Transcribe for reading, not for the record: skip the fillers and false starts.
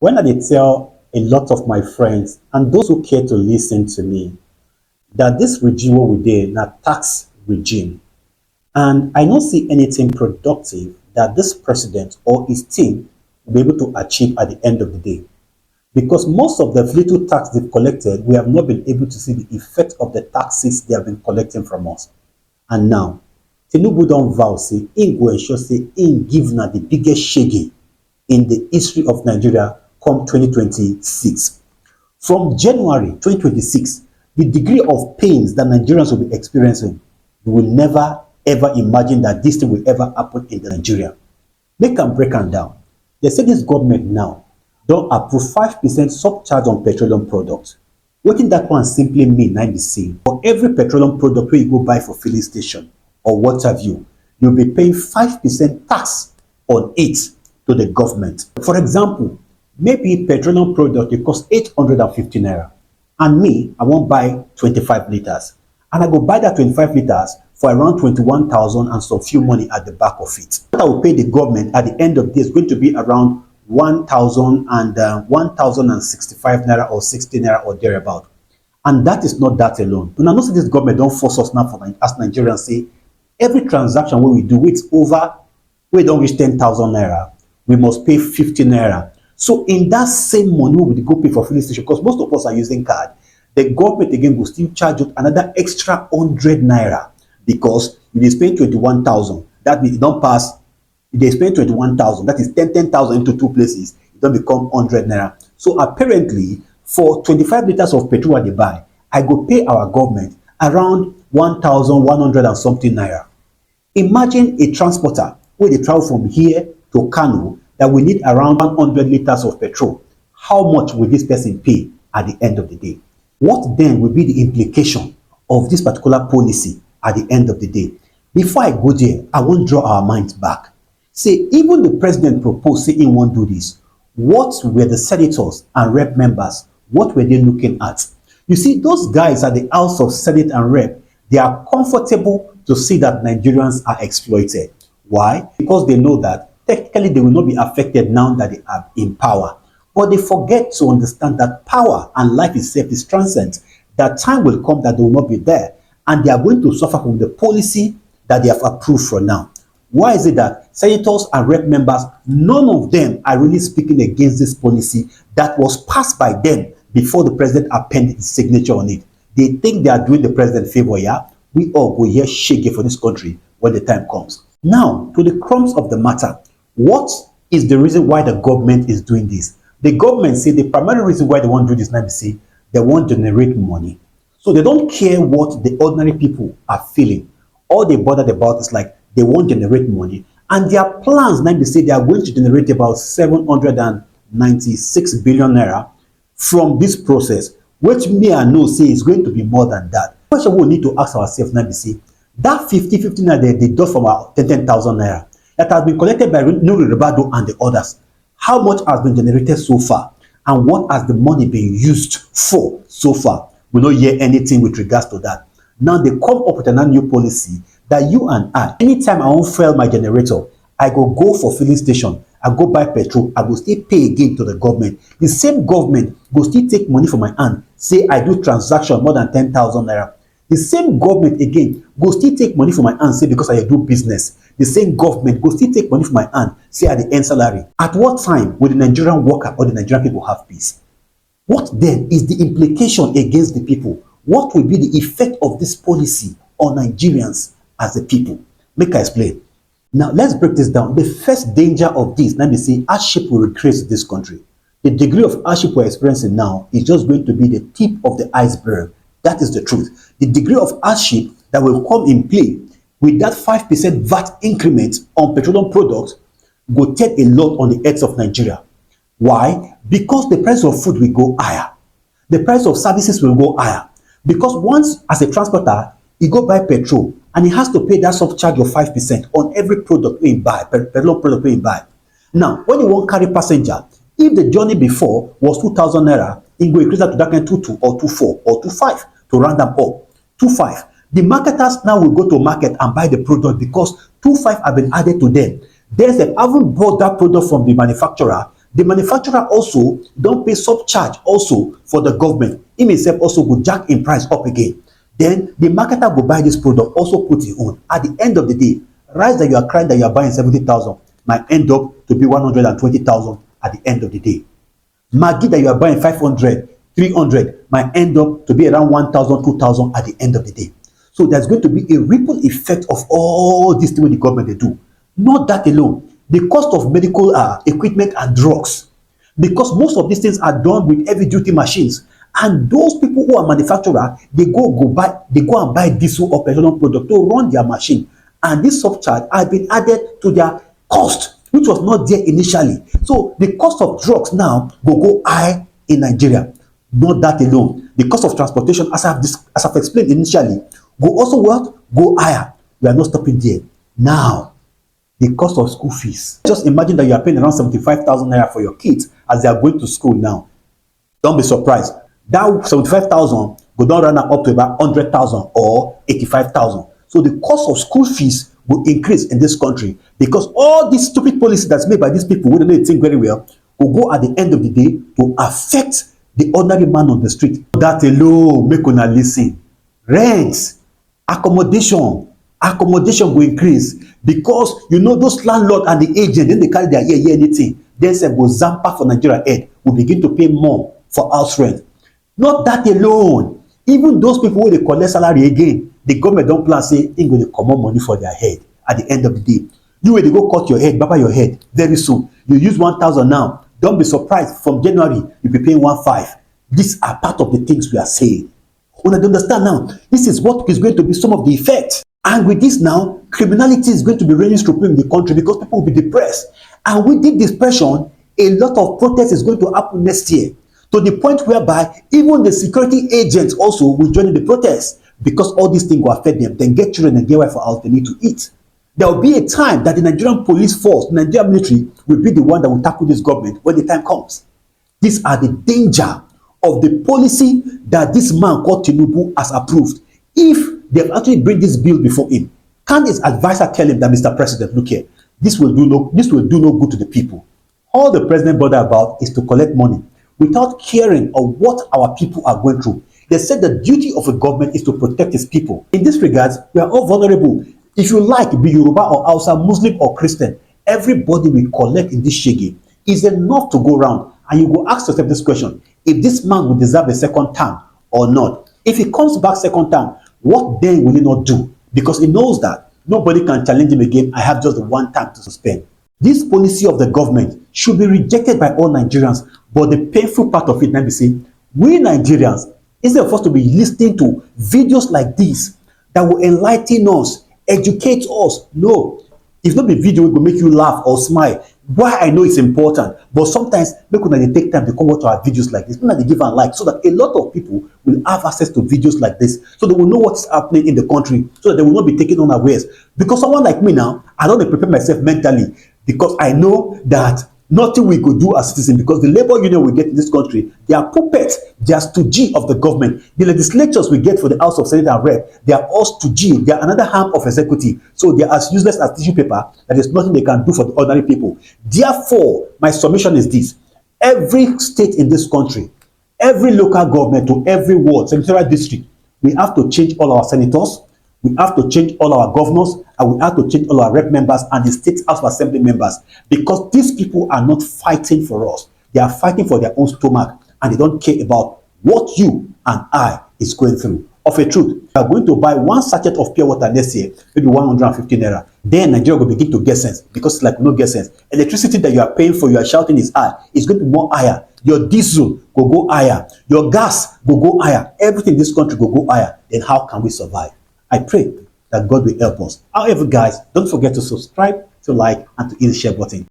When I dey tell a lot of my friends and those who care to listen to me that this regime wey we dey na tax regime, and I no see anything productive that this president or his team will be able to achieve at the end of the day. Because most of the little tax they've collected, we have not been able to see the effect of the taxes they have been collecting from us. And now, Tinubu don vow say im go ensure say im give na the biggest shege in the history of Nigeria come 2026. From January 2026, the degree of pains that Nigerians will be experiencing, you will never ever imagine that this thing will ever happen in Nigeria. Make am break am down. They say this government now don approve 5% surcharge on petroleum products. Wetin that one simply mean na be say for every petroleum product wey you go buy for filling station or what have you, you'll be paying 5% tax on it to the government. For example, maybe petroleum product dey cost 850 naira, and me, I wan buy 25 liters, and I go buy that 25 liters for around 21,000 and some few money at the back of it. What I will pay the government at the end of this is going to be around 1,000 and 1,065 naira or 60 naira or thereabout. And that is not that alone. Una know say this government don force us now for as Nigerians say every transaction wey we do with over wey don reach 10,000 naira, we must pay 50 naira. So in that same money we dey go pay for filling station, because most of us are using card, the government again will still charge you another extra 100 naira because you dey spend 21,000. That means you don pass. If they spend 21,000, that is 10,000 into two places, it don't become 100 naira. So apparently, for 25 liters of petrol I dey buy, I go pay our government around 1,100 and something naira. Imagine a transporter where they travel from here to Kano that we need around 100 liters of petrol. How much will this person pay at the end of the day? What then will be the implication of this particular policy at the end of the day? Before I go there, I want to draw our minds back. Say, even the president proposed say he won't do this. What were the senators and rep members, what were they looking at? You see, those guys at the House of Senate and Rep, they are comfortable to see that Nigerians are exploited. Why? Because they know that technically they will not be affected now that they are in power. But they forget to understand that power and life itself is transient. That time will come that they will not be there. And they are going to suffer from the policy that they have approved for now. Why is it that senators and rep members, none of them are really speaking against this policy that was passed by them before the president appended his signature on it? They think they are doing the president a favor, yeah? We all go here shake for this country when the time comes. Now, to the crumbs of the matter, what is the reason why the government is doing this? The government say the primary reason why they want to do this now is say they want to generate money. So they don't care what the ordinary people are feeling. All they bothered about is like, they won't generate money, and their plans now they say they are going to generate about 796 billion naira from this process, which me I know say is going to be more than that. The question we need to ask ourselves now is say that 50 naira they do from our 10,000 naira that has been collected by Nuri Ribado and the others, how much has been generated so far, and what has the money been used for so far? We don't hear anything with regards to that. Now they come up with a new policy that you and I, anytime I won't fuel my generator, I go for filling station, I go buy petrol, I go still pay again to the government. The same government go still take money from my hand, say I do transaction more than 10,000 naira. The same government again go still take money from my hand, say because I do business. The same government go still take money from my hand, say at the end salary. At what time will the Nigerian worker or the Nigerian people have peace? What then is the implication against the people? What will be the effect of this policy on Nigerians as a people? Make I explain. Now let's break this down. The first danger of this, let me say, hardship will increase this country. The degree of hardship we're experiencing now is just going to be the tip of the iceberg. That is the truth. The degree of hardship that will come in play with that 5% VAT increment on petroleum products will take a lot on the heads of Nigeria. Why? Because the price of food will go higher. The price of services will go higher. Because once, as a transporter, you go buy petrol and he has to pay that surcharge of 5% on every product we buy, petroleum product we buy. Now, when you want carry passenger, if the journey before was 2,000 naira, it will increase that to that kind 22 or 24 or 25 to round them up. 25. The marketers now will go to market and buy the product because 25 have been added to them. They haven't bought that product from the manufacturer. The manufacturer also don't pay surcharge also for the government. Him himself also go jack in price up again. Then the marketer go buy this product, also put his own. At the end of the day, rice that you are crying that you are buying 70,000 might end up to be 120,000 at the end of the day. Maggi that you are buying 500, 300 might end up to be around 1,000, 2,000 at the end of the day. So there's going to be a ripple effect of all these things the government they do. Not that alone. The cost of medical equipment and drugs, because most of these things are done with heavy duty machines, and those people who are manufacturer, they go and buy diesel or petroleum product to run their machine, and this surcharge has been added to their cost, which was not there initially. So the cost of drugs now will go high in Nigeria. Not that alone, the cost of transportation, as I've explained initially, go also what? Go higher. We are not stopping there. Now, the cost of school fees. Just imagine that you are paying around 75,000 naira for your kids as they are going to school now. Don't be surprised. That 75,000 go down run up to about 100,000 or 85,000. So the cost of school fees will increase in this country, because all this stupid policy that's made by these people who don't think very well will go at the end of the day to affect the ordinary man on the street. That alone make una listen. Rents, accommodation will increase, because you know those landlord and the agent, then they carry their ear anything. Then say go zampa for Nigeria head will begin to pay more for house rent. Not that alone, even those people who they collect salary again, the government don't plan say ain't going to come on money for their head at the end of the day. You will go cut your head, baba your head very soon. You use 1,000 now. Don't be surprised, from January you'll be paying 1,500. These are part of the things we are saying. When I understand now, this is what is going to be some of the effects. And with this now, criminality is going to be reigning supreme in the country, because people will be depressed. And with this depression, a lot of protest is going to happen next year, to the point whereby even the security agents also will join in the protest, because all these things will affect them. Then get children and get wife for house, they need to eat. There will be a time that the Nigerian police force, the Nigerian military, will be the one that will tackle this government when the time comes. These are the danger of the policy that this man called Tinubu has approved. If they have actually bring this bill before him, can his advisor tell him that, Mr. President, look here, this will do no good to the people. All the president bothered about is to collect money without caring of what our people are going through. They said the duty of a government is to protect its people. In this regard, we are all vulnerable. If you like, be Yoruba or Hausa, Muslim or Christian, everybody will collect in this shege. Is enough to go around, and you will ask yourself this question: if this man will deserve a second term or not? If he comes back second term, what then will he not do? Because he knows that nobody can challenge him again. I have just the one time to suspend. This policy of the government should be rejected by all Nigerians. But the painful part of it, let me say, we Nigerians, instead of us to be listening to videos like this that will enlighten us, educate us, no. If not the video, it will make you laugh or smile. Why I know it's important, but sometimes make sure they take time to come watch our videos like this. Make sure they give a like, so that a lot of people will have access to videos like this, so they will know what's happening in the country, so that they will not be taken unawares. Because someone like me now, I don't prepare myself mentally, because I know that nothing we could do as citizens, because the labor union we get in this country, they are puppets, they are stooges of the government. The legislatures we get for the House of Senate and Rep, they are all stooges. They are another arm of executive. So they are as useless as tissue paper. There is nothing they can do for the ordinary people. Therefore, my submission is this: every state in this country, every local government to every ward, senatorial district, we have to change all our senators, we have to change all our governors, and we have to change all our rep members and the state house of assembly members, because these people are not fighting for us. They are fighting for their own stomach, and they don't care about what you and I is going through. Of a truth, we are going to buy one sachet of pure water next year, maybe 150 naira. Then Nigeria will begin to get sense, because it's like no get sense. Electricity that you are paying for, you are shouting is high. It's going to be more higher. Your diesel will go higher. Your gas will go higher. Everything in this country will go higher. Then how can we survive? I pray that God will help us. However, guys, don't forget to subscribe, to like, and to hit the share button.